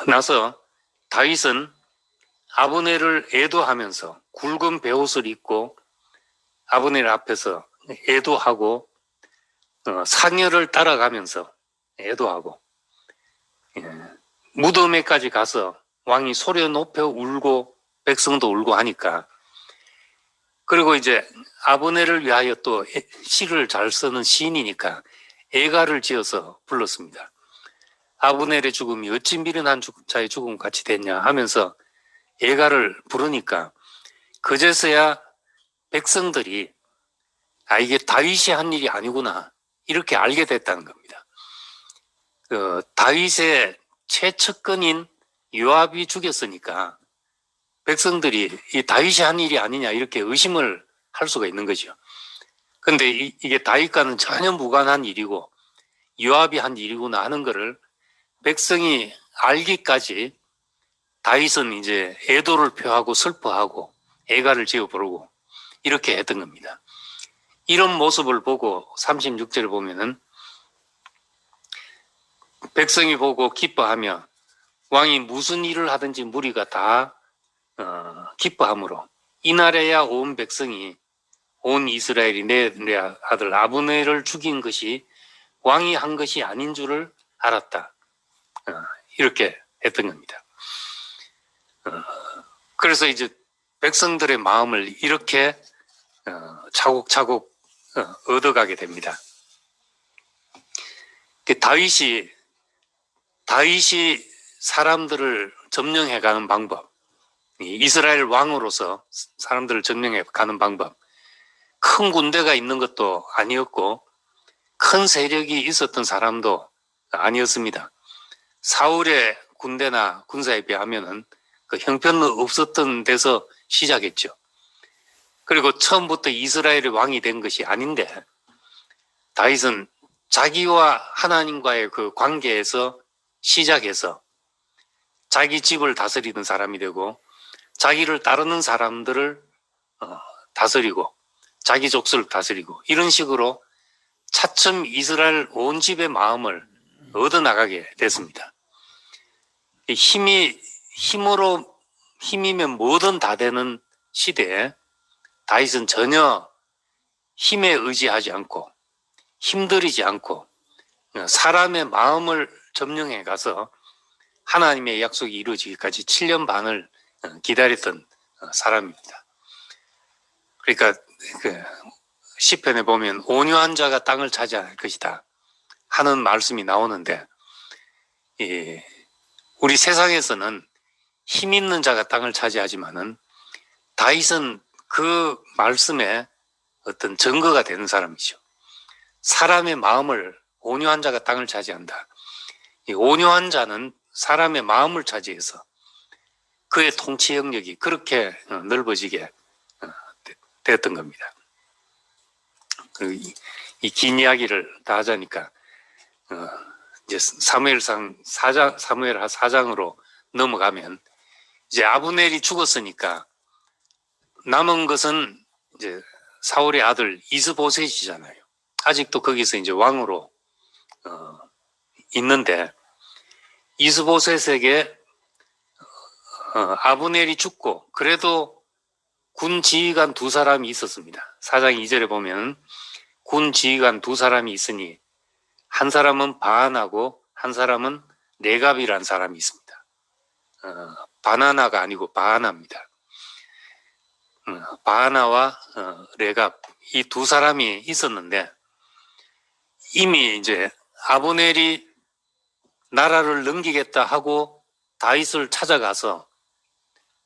나서 다윗은 아브넬을 애도하면서 굵은 베옷을 입고 아브넬 앞에서 애도하고 상여를 따라가면서 애도하고 무덤에까지 가서 왕이 소리 높여 울고 백성도 울고 하니까 그리고 이제 아브넬을 위하여 또 시를 잘 쓰는 시인이니까 애가를 지어서 불렀습니다. 아브넬의 죽음이 어찌 미련한 자의 죽음 같이 됐냐 하면서 애가를 부르니까 그제서야 백성들이 이게 다윗이 한 일이 아니구나 이렇게 알게 됐다는 겁니다. 다윗의 최측근인 요압이 죽였으니까 백성들이 이 다윗이 한 일이 아니냐 이렇게 의심을 할 수가 있는 거죠. 그런데 이게 다윗과는 전혀 무관한 일이고 요압이 한 일이구나 하는 것을 백성이 알기까지 다윗은 이제 애도를 표하고 슬퍼하고 애가를 지어 부르고 이렇게 했던 겁니다. 이런 모습을 보고 36절을 보면은 백성이 보고 기뻐하며 왕이 무슨 일을 하든지 무리가 다 기뻐하므로 이날에야 온 백성이 온 이스라엘이 내 아들 아브넬을 죽인 것이 왕이 한 것이 아닌 줄을 알았다. 이렇게 했던 겁니다. 그래서 이제 백성들의 마음을 이렇게 차곡차곡 얻어가게 됩니다. 다윗이 사람들을 점령해가는 방법, 이스라엘 왕으로서 사람들을 점령해가는 방법, 큰 군대가 있는 것도 아니었고 큰 세력이 있었던 사람도 아니었습니다. 사울의 군대나 군사에 비하면은 그 형편은 없었던 데서 시작했죠. 그리고 처음부터 이스라엘의 왕이 된 것이 아닌데 다윗은 자기와 하나님과의 그 관계에서 시작해서 자기 집을 다스리는 사람이 되고 자기를 따르는 사람들을 다스리고 자기 족속을 다스리고 이런 식으로 차츰 이스라엘 온 집의 마음을 얻어나가게 됐습니다. 힘이면 뭐든 다 되는 시대에 다윗은 전혀 힘에 의지하지 않고 힘들이지 않고 사람의 마음을 점령해 가서 하나님의 약속이 이루어지기까지 7년 반을 기다렸던 사람입니다. 그러니까 시편에 보면 온유한 자가 땅을 차지할 것이다 하는 말씀이 나오는데 우리 세상에서는 힘 있는 자가 땅을 차지하지만은 다윗은 그 말씀에 어떤 증거가 되는 사람이죠. 사람의 마음을 온유한 자가 땅을 차지한다. 이 온유한 자는 사람의 마음을 차지해서 그의 통치 영역이 그렇게 넓어지게 되었던 겁니다. 이 긴 이야기를 다 하자니까 이제 사무엘상 4장, 사무엘하 4장으로 넘어가면 이제 아브넬이 죽었으니까 남은 것은 이제 사울의 아들 이스보셋이잖아요. 아직도 거기서 이제 왕으로 있는데 이스보셋에게 아브넬이 죽고 그래도 군 지휘관 두 사람이 있었습니다. 4장 2절에 보면 군 지휘관 두 사람이 있으니 한 사람은 바하나고 한 사람은 레갑이라는 사람이 있습니다. 바나나가 아니고 바하나입니다. 바하나와 레갑 이 두 사람이 있었는데 이미 이제 아브넬이 나라를 넘기겠다 하고 다윗을 찾아가서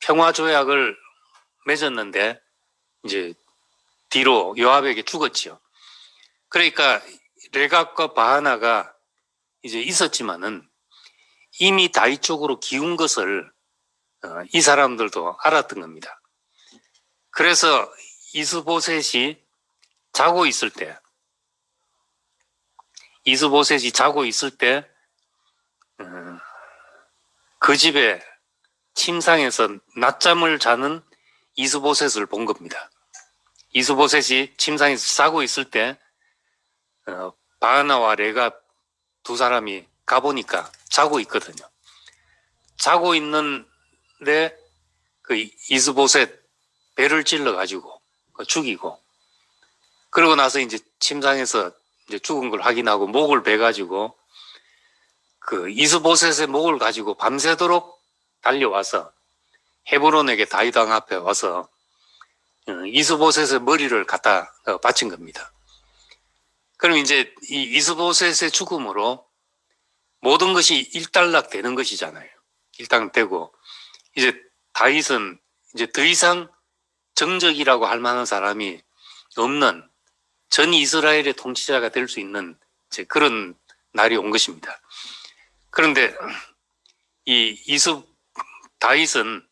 평화 조약을 맺었는데 이제 뒤로 요압에게 죽었지요. 그러니까 레갑과 바하나가 이제 있었지만은 이미 다윗 쪽으로 기운 것을 이 사람들도 알았던 겁니다. 그래서 이스보셋이 자고 있을 때, 그 집에 침상에서 낮잠을 자는 이스보셋을 본 겁니다. 이스보셋이 침상에서 자고 있을 때 바하나와 레갑 두 사람이 가보니까 자고 있거든요. 자고 있는데 그 이스보셋 배를 찔러가지고 죽이고, 그러고 나서 이제 침상에서 이제 죽은 걸 확인하고 목을 베가지고 그 이스보셋의 목을 가지고 밤새도록 달려와서 헤브론에게 다윗 왕 앞에 와서 이스보셋의 머리를 갖다 바친 겁니다. 그럼 이제 이 이스보셋의 죽음으로 모든 것이 일단락 되는 것이잖아요. 일단되고 이제 다윗은 이제 더 이상 정적이라고 할 만한 사람이 없는 전 이스라엘의 통치자가 될 수 있는 이제 그런 날이 온 것입니다. 그런데 다윗은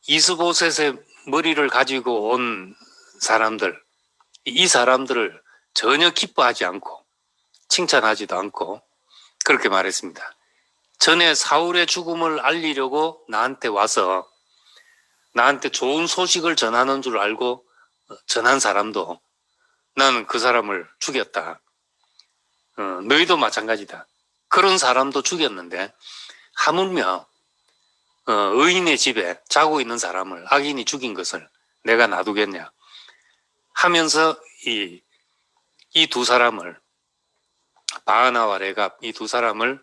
이스보셋의 머리를 가지고 온 사람들, 이 사람들을 전혀 기뻐하지 않고 칭찬하지도 않고 그렇게 말했습니다. 전에 사울의 죽음을 알리려고 나한테 와서 나한테 좋은 소식을 전하는 줄 알고 전한 사람도 나는 그 사람을 죽였다. 너희도 마찬가지다. 그런 사람도 죽였는데 하물며 의인의 집에 자고 있는 사람을 악인이 죽인 것을 내가 놔두겠냐 하면서 이 두 사람을, 바하나와 레갑 이 두 사람을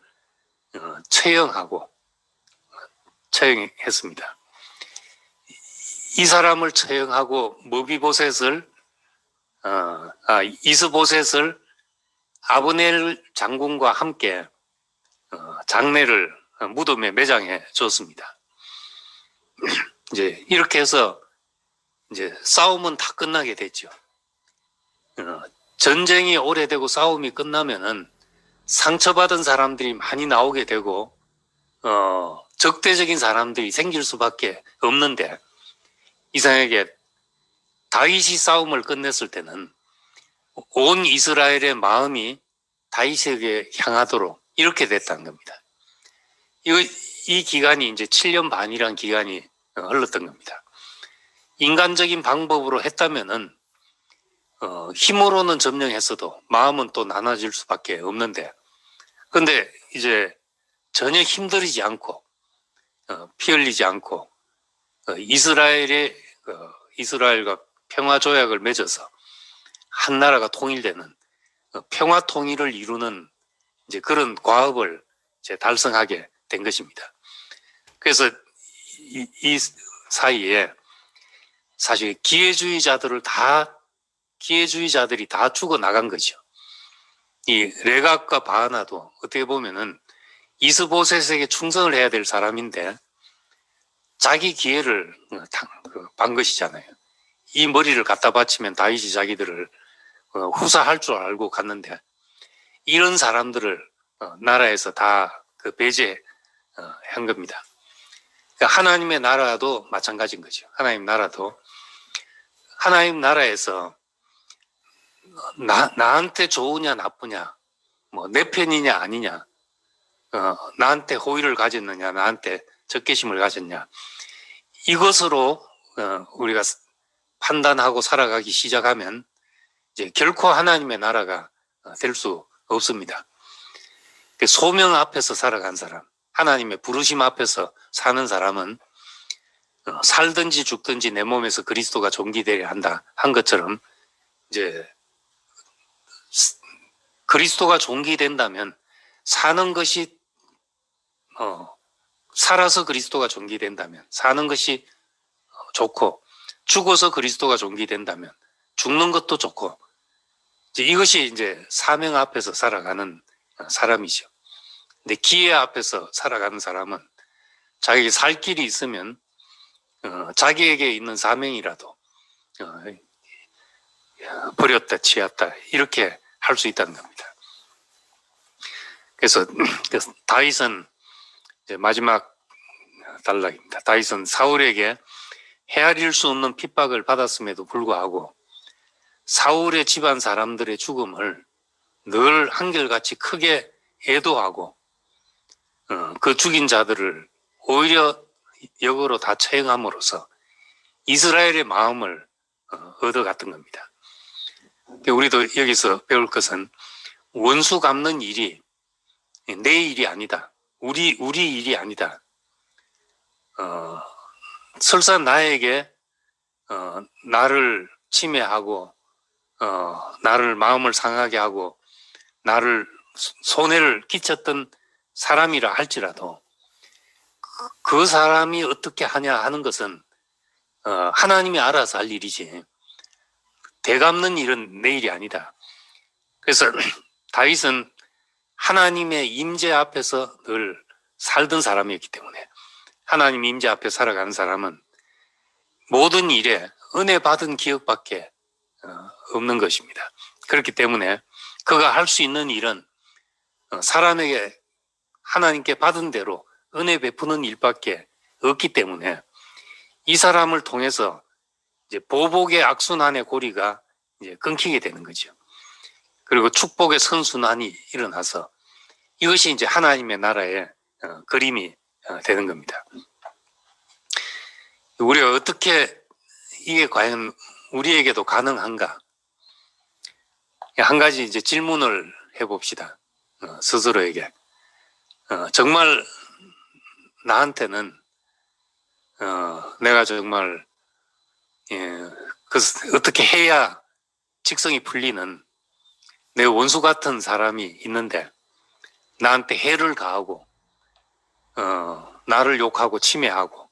처형했습니다. 이 사람을 처형하고 이스보셋을 아브넬 장군과 함께 장례를 무덤에 매장해 줬습니다. 이제 이렇게 해서 이제 싸움은 다 끝나게 됐죠. 전쟁이 오래되고 싸움이 끝나면은 상처받은 사람들이 많이 나오게 되고 적대적인 사람들이 생길 수밖에 없는데, 이상하게 다윗이 싸움을 끝냈을 때는 온 이스라엘의 마음이 다윗에게 향하도록 이렇게 됐다는 겁니다. 이 기간이 이제 7년 반이라는 기간이 흘렀던 겁니다. 인간적인 방법으로 했다면은 힘으로는 점령했어도 마음은 또 나눠질 수밖에 없는데, 근데 이제 전혀 힘들이지 않고 피 흘리지 않고 이스라엘과 평화 조약을 맺어서 한 나라가 통일되는 평화 통일을 이루는 이제 그런 과업을 이제 달성하게 된 것입니다. 그래서 이 사이에 사실 기회주의자들이 다 죽어 나간 거죠. 이 레갑과 바하나도 어떻게 보면은 이스보셋에게 충성을 해야 될 사람인데 자기 기회를 반 것이잖아요. 이 머리를 갖다 바치면 다윗이 자기들을 후사할 줄 알고 갔는데, 이런 사람들을 나라에서 다 배제한 겁니다. 그러니까 하나님의 나라도 마찬가지인 거죠. 하나님 나라에서 나한테 좋으냐 나쁘냐, 뭐 내 편이냐 아니냐, 나한테 호의를 가졌느냐 나한테 적개심을 가졌냐, 이것으로 우리가 판단하고 살아가기 시작하면 이제 결코 하나님의 나라가 될 수 없습니다. 소명 앞에서 살아간 사람, 하나님의 부르심 앞에서 사는 사람은 살든지 죽든지 내 몸에서 그리스도가 존귀되어야 한다 한 것처럼, 이제 그리스도가 존귀된다면 사는 것이 살아서 그리스도가 존귀된다면 사는 것이 좋고, 죽어서 그리스도가 존귀된다면 죽는 것도 좋고, 이것이 이제 사명 앞에서 살아가는 사람이죠. 근데 기회 앞에서 살아가는 사람은 자기에게 살 길이 있으면 자기에게 있는 사명이라도 버렸다 치웠다 이렇게 할 수 있다는 겁니다. 그래서 다윗은 이제 마지막 단락입니다. 다윗은 사울에게 헤아릴 수 없는 핍박을 받았음에도 불구하고 사울의 집안 사람들의 죽음을 늘 한결같이 크게 애도하고 그 죽인 자들을 오히려 역으로 다 처형함으로써 이스라엘의 마음을 얻어갔던 겁니다. 우리도 여기서 배울 것은 원수 갚는 일이 내 일이 아니다. 우리 일이 아니다. 설사 나에게 나를 침해하고 나를 마음을 상하게 하고 나를 손해를 끼쳤던 사람이라 할지라도 그 사람이 어떻게 하냐 하는 것은 하나님이 알아서 할 일이지 되갚는 일은 내 일이 아니다. 그래서 다윗은 하나님의 임재 앞에서 늘 살던 사람이었기 때문에 하나님 임재 앞에 살아가는 사람은 모든 일에 은혜 받은 기억밖에 없는 것입니다. 그렇기 때문에 그가 할 수 있는 일은 사람에게 하나님께 받은 대로 은혜 베푸는 일밖에 없기 때문에 이 사람을 통해서 이제 보복의 악순환의 고리가 이제 끊기게 되는 거죠. 그리고 축복의 선순환이 일어나서 이것이 이제 하나님의 나라의 그림이 되는 겁니다. 우리가 어떻게 이게 과연 우리에게도 가능한가? 한 가지 이제 질문을 해봅시다. 스스로에게. 정말 나한테는 내가 정말 어떻게 해야 직성이 풀리는 내 원수 같은 사람이 있는데 나한테 해를 가하고 나를 욕하고 침해하고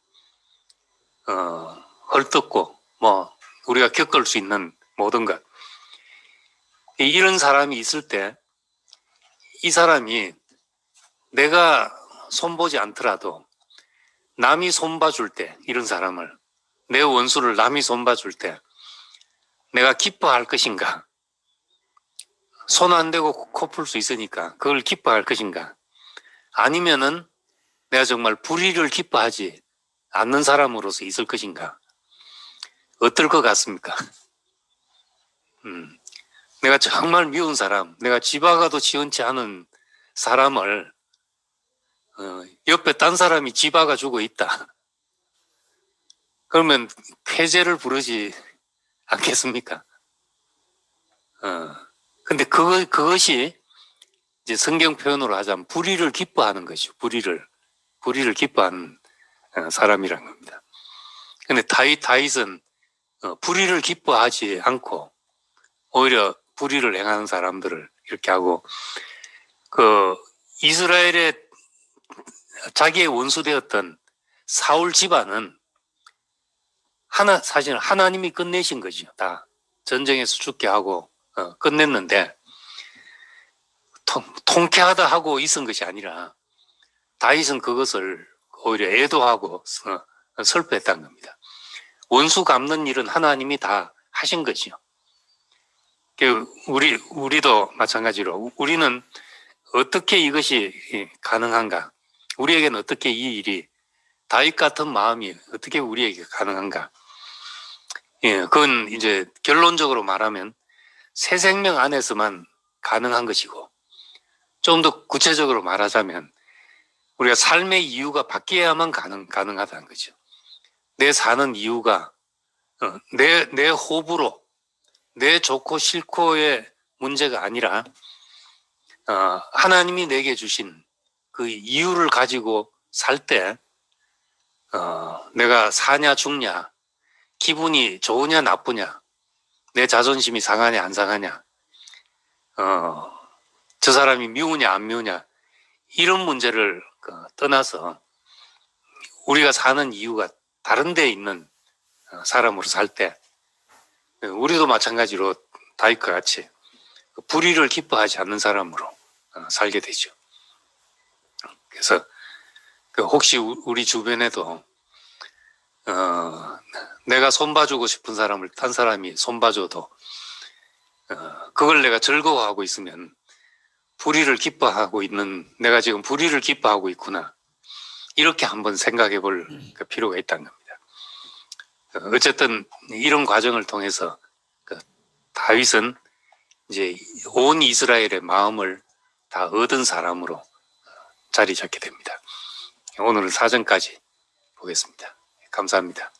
헐뜯고 뭐 우리가 겪을 수 있는 모든 것 이런 사람이 있을 때 이 사람이 내가 손보지 않더라도 남이 손봐줄 때 이런 사람을 내 원수를 남이 손봐줄 때 내가 기뻐할 것인가? 손 안 대고 코 풀 수 있으니까 그걸 기뻐할 것인가? 아니면은 내가 정말 불의를 기뻐하지 않는 사람으로서 있을 것인가? 어떨 것 같습니까? 내가 정말 미운 사람, 내가 지바가도 지원치 않은 사람을 옆에 딴 사람이 지바가 주고 있다. 그러면 쾌재를 부르지 않겠습니까? 근데 그것이 이제 성경 표현으로 하자면 불의를 기뻐하는 것이죠. 불의를 기뻐하는 사람이란 겁니다. 근데 다윗은 불의를 기뻐하지 않고 오히려 불의를 행하는 사람들을 이렇게 하고 이스라엘의 자기의 원수되었던 사울 집안은 사실 하나님이 끝내신 거죠. 다 전쟁에서 죽게 하고 끝냈는데 통쾌하다 하고 있은 것이 아니라 다윗은 그것을 오히려 애도하고 슬퍼했다는 겁니다. 원수 갚는 일은 하나님이 다 하신 거지요. 우리도 마찬가지로 우리는 어떻게 이것이 가능한가? 우리에게는 어떻게 이 일이 다윗 같은 마음이 어떻게 우리에게 가능한가? 그건 이제 결론적으로 말하면 새 생명 안에서만 가능한 것이고 좀 더 구체적으로 말하자면 우리가 삶의 이유가 바뀌어야만 가능하다는 거죠. 내 사는 이유가 내 호불호, 내 좋고 싫고의 문제가 아니라 하나님이 내게 주신 그 이유를 가지고 살 때 내가 사냐 죽냐, 기분이 좋으냐 나쁘냐, 내 자존심이 상하냐 안 상하냐, 저 사람이 미우냐 안 미우냐 이런 문제를 떠나서 우리가 사는 이유가 다른 데에 있는 사람으로 살 때 우리도 마찬가지로 다윗과 같이 불의를 기뻐하지 않는 사람으로 살게 되죠. 그래서 혹시 우리 주변에도 내가 손봐주고 싶은 사람을 딴 사람이 손봐줘도 그걸 내가 즐거워하고 있으면 불의를 기뻐하고 있는 내가 지금 불의를 기뻐하고 있구나. 이렇게 한번 생각해 볼 필요가 있다는 겁니다. 어쨌든 이런 과정을 통해서 다윗은 이제 온 이스라엘의 마음을 다 얻은 사람으로 자리 잡게 됩니다. 오늘은 사전까지 보겠습니다. 감사합니다.